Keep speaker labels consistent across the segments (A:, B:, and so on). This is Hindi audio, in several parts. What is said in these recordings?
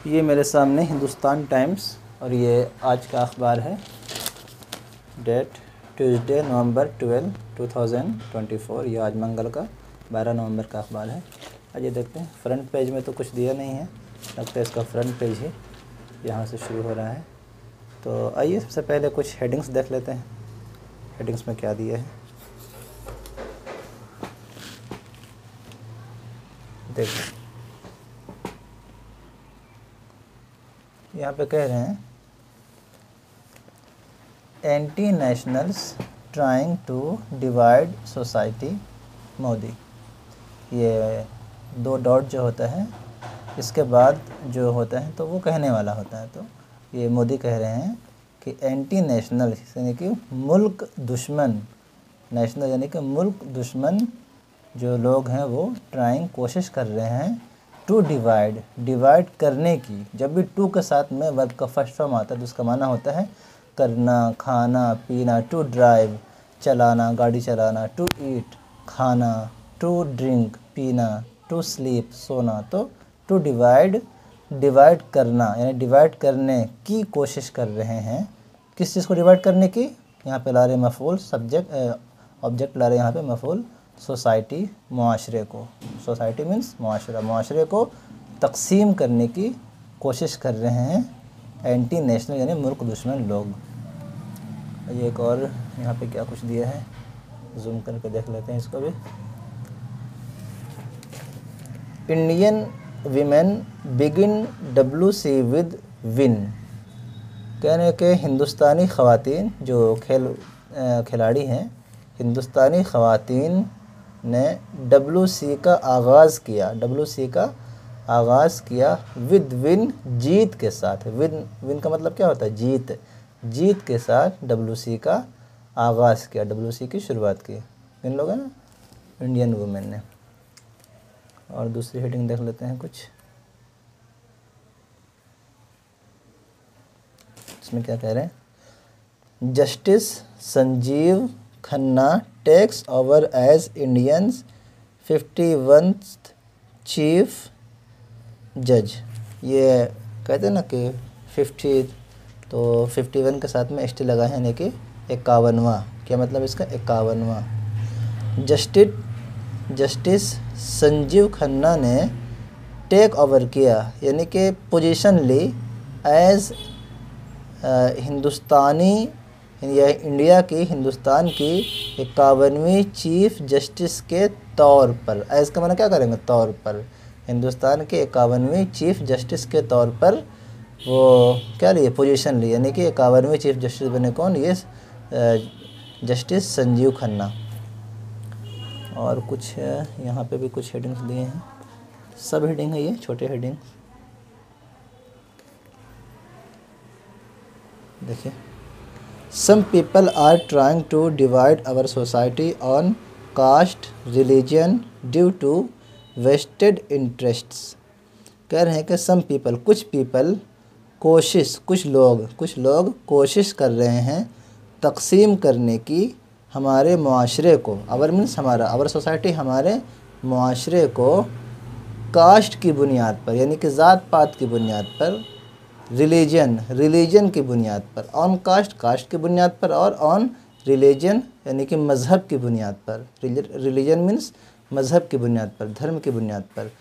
A: ये मेरे सामने हिंदुस्तान टाइम्स और ये आज का अखबार है। डेट ट्यूसडे नवंबर 12, 2024। ये आज मंगल का 12 नवंबर का अखबार है। आइए देखते हैं। फ्रंट पेज में तो कुछ दिया नहीं है, लगता है इसका फ्रंट पेज ही यहाँ से शुरू हो रहा है। तो आइए सबसे पहले कुछ हेडिंग्स देख लेते हैं। हेडिंग्स में क्या दिया है देखिए। यहाँ पे कह रहे हैं anti nationals trying to divide society Modi. ये 2 डॉट जो होता है इसके बाद जो होता है तो वो कहने वाला होता है। तो ये मोदी कह रहे हैं कि एंटी नेशनल यानी कि मुल्क दुश्मन, नेशनल यानी कि मुल्क दुश्मन जो लोग हैं वो ट्राइंग कोशिश कर रहे हैं टू डिवाइड करने की। जब भी टू के साथ में वर्ब का फर्स्ट फॉर्म आता है तो उसका माना होता है करना, खाना, पीना। टू ड्राइव चलाना, गाड़ी चलाना। टू ईट खाना। टू ड्रिंक पीना। टू स्लीप सोना। तो टू डिवाइड करना यानी डिवाइड करने की कोशिश कर रहे हैं। किस चीज़ को डिवाइड करने की? यहाँ पे ला रहे मफूल, सब्जेक्ट ऑब्जेक्ट ला रहे यहाँ पे मफूल सोसाइटी, मुआशरे को। सोसाइटी मीन्स मुआशरा, मुआशरे को तकसीम करने की कोशिश कर रहे हैं एंटी नेशनल यानी मुल्क दुश्मन लोग। ये एक और यहाँ पे क्या कुछ दिया है, जूम करके देख लेते हैं इसको भी। Indian women begin WC with win. कहने के हिंदुस्तानी ख़वातीन जो खिलाड़ी हैं, हिंदुस्तानी ख़वातीन ने WC का आगाज़ किया विद विन, जीत के साथ। विन का मतलब क्या होता है? जीत के साथ WC का आगाज़ किया, WC की शुरुआत की। इन लोगों ने, इंडियन वुमेन ने। और दूसरी हेडिंग देख लेते हैं कुछ। इसमें क्या कह रहे हैं? Justice Sanjiv Khanna takes over as Indians 51th chief जज। ये कहते हैं ना कि 50, तो 51 के साथ में ST लगा है यानी कि 51वां। क्या मतलब इसका? 51वां। जस्टिस संजीव खन्ना ने टेक ओवर किया यानी कि पोजीशन ली एज हिंदुस्तानी या इंडिया की, हिंदुस्तान की 51वीं चीफ जस्टिस के तौर पर। एज का माना क्या करेंगे? तौर पर। हिंदुस्तान के 51वीं चीफ जस्टिस के तौर पर वो क्या लिए? पोजीशन ली, यानी कि 51वें चीफ जस्टिस बने कौन? ये जस्टिस संजीव खन्ना। और कुछ यहाँ पे भी कुछ हेडिंग्स दिए हैं, सब हेडिंग है ये, छोटे हेडिंग देखिए। Some people are trying to divide our society on caste, religion due to vested interests। कह रहे हैं कि some people, कुछ लोग कोशिश कर रहे हैं तकसीम करने की हमारे मुआशरे को। अवर मीन्स हमारा, अवर सोसाइटी हमारे मुआशरे को कास्ट की बुनियाद पर यानी कि ज़ात पात की बुनियाद पर, रिलीजन की बुनियाद पर, ऑन कास्ट की बुनियाद पर, और ऑन रिलीजन यानी कि मज़हब की बुनियाद पर। रिलीजन मीन्स मज़हब की बुनियाद पर, धर्म की बुनियाद पर।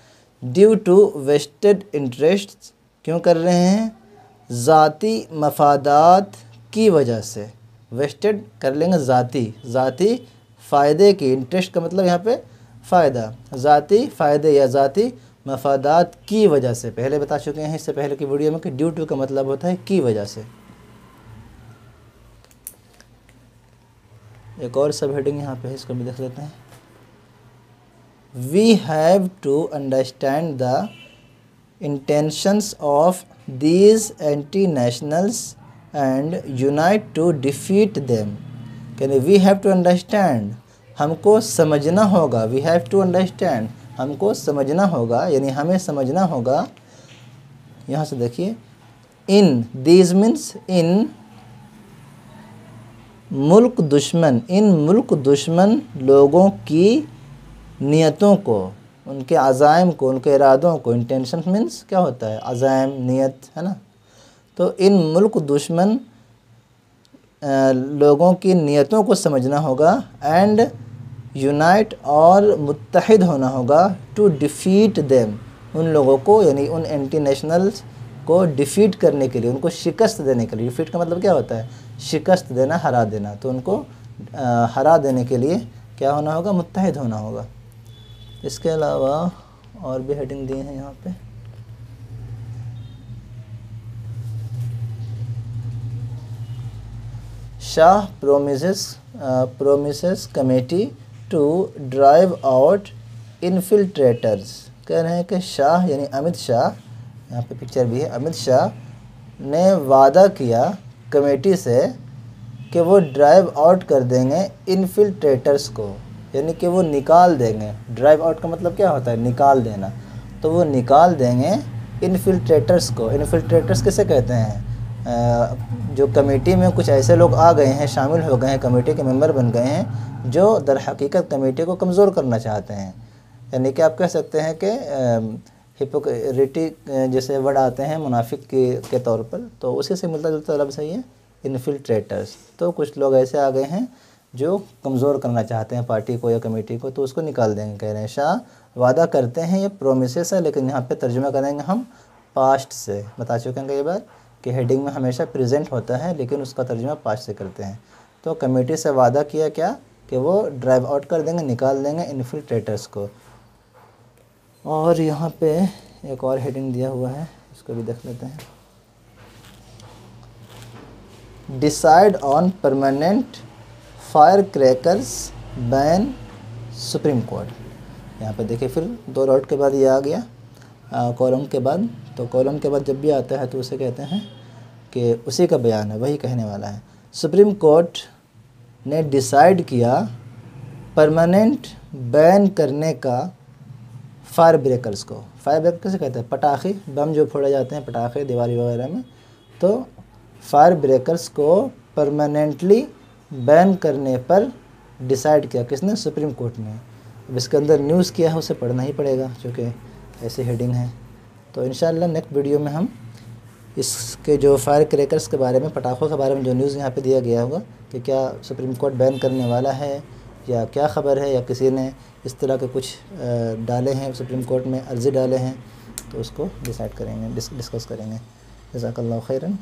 A: ड्यू टू वेस्टेड इंटरेस्ट्स, क्यों कर रहे हैं? ज़ाती मफादात की वजह से। वेस्टेड कर लेंगे ज़ाती फ़ायदे की। इंटरेस्ट का मतलब यहाँ पे फ़ायदा, ज़ाती फ़ायदे या ज़ाती मफादात की वजह से। पहले बता चुके हैं इससे पहले की वीडियो में कि ड्यू टू का मतलब होता है की वजह से। एक और सब हेडिंग यहाँ पे है, इसको भी देख लेते हैं। We have to understand the intentions of these anti nationals and unite to defeat them. कहते वी हैव टू अंडरस्टैंड, हमको समझना होगा। वी हैव टू अंडरस्टैंड, हमको समझना होगा यानी हमें समझना होगा। यहाँ से देखिए, इन दीज मीन्स इन मुल्क दुश्मन, इन मुल्क दुश्मन लोगों की नियतों को, उनके अज़ाइम को, उनके इरादों को, इंटेंशन मीन्स क्या होता है, अज़ाइम, नियत, है ना। तो इन मुल्क दुश्मन लोगों की नियतों को समझना होगा एंड यूनाइट और मुत्तहिद होना होगा टू डिफ़ीट देम, उन लोगों को यानी उन एंटी नेशनल्स को डिफ़ीट करने के लिए, उनको शिकस्त देने के लिए। डिफ़ीट का मतलब क्या होता है, शिकस्त देना, हरा देना। तो उनको हरा देने के लिए क्या होना होगा, मुत्तहिद होना होगा। इसके अलावा और भी हेडिंग दी हैं यहाँ पे। Shah promises committee to drive out infiltrators. कह रहे हैं कि शाह यानी अमित शाह, यहाँ पे पिक्चर भी है, अमित शाह ने वादा किया कमेटी से कि वो ड्राइव आउट कर देंगे इन्फिल्ट्रेटर्स को, यानी कि वो निकाल देंगे। ड्राइव आउट का मतलब क्या होता है, निकाल देना। तो वो निकाल देंगे इन्फिल्ट्रेटर्स को। इन्फिल्ट्रेटर्स किसे कहते हैं, जो कमेटी में कुछ ऐसे लोग आ गए हैं, शामिल हो गए हैं, कमेटी के मेंबर बन गए हैं, जो दर हकीकत कमेटी को कमज़ोर करना चाहते हैं। यानी कि आप कह सकते हैं कि हिपोक्रेटिक जैसे वर्ड आते हैं मुनाफिक के तौर पर, तो उसी से मिलता जुलता लफ्ज़ है ये इन्फिल्ट्रेटर्स। तो कुछ लोग ऐसे आ गए हैं जो कमज़ोर करना चाहते हैं पार्टी को या कमेटी को, तो उसको निकाल देंगे। कह रहे हैं शाह वादा करते हैं, ये प्रोमिसेस है, लेकिन यहाँ पे तर्जुमा करेंगे हम पास्ट से। बता चुके हैं कई बार कि हेडिंग में हमेशा प्रेजेंट होता है, लेकिन उसका तर्जुमा पास्ट से करते हैं। तो कमेटी से वादा किया क्या, कि वो ड्राइव आउट कर देंगे, निकाल देंगे इन्फिल्ट्रेटर्स को। और यहाँ पे एक और हेडिंग दिया हुआ है, इसको भी देख लेते हैं। Decide on permanent fire crackers ban supreme court. यहाँ पे देखिए फिर 2 डॉट के बाद ये आ गया कॉलम के बाद। तो कॉलम के बाद जब भी आता है तो उसे कहते हैं कि उसी का बयान है, वही कहने वाला है। सुप्रीम कोर्ट ने डिसाइड किया परमानेंट बैन करने का फायर ब्रेकर्स को। फायर ब्रेकर किसे कहते हैं, पटाखे, बम जो फोड़े जाते हैं, पटाखे दिवाली वगैरह में। तो फायर ब्रेकर्स को परमानेंटली बैन करने पर डिसाइड किया किसने, सुप्रीम कोर्ट ने। अब इसके अंदर न्यूज़ किया है, उसे पढ़ना ही पड़ेगा क्योंकि ऐसी हेडिंग है। तो इंशाअल्लाह नेक्स्ट वीडियो में हम इसके जो फायर क्रैकर्स के बारे में, पटाखों के बारे में जो न्यूज़ यहाँ पे दिया गया होगा कि क्या सुप्रीम कोर्ट बैन करने वाला है या क्या ख़बर है, या किसी ने इस तरह के कुछ डाले हैं सुप्रीम कोर्ट में, अर्ज़ी डाले हैं, तो उसको डिसाइड करेंगे, डिस्कस करेंगे। जज़ाकल्लाहु खैरन।